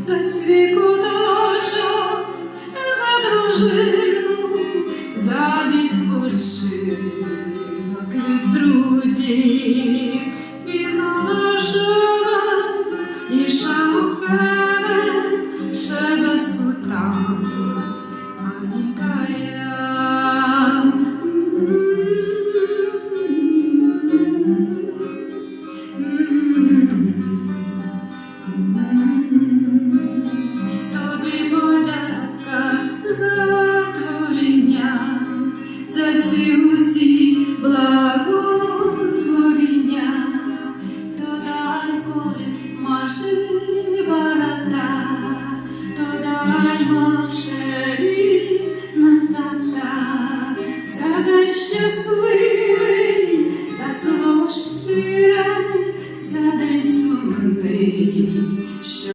за свій куточок, за дружину, за відпочинок від друзів, і наложила, і шахове, ще без футану, Аніка я. Тобі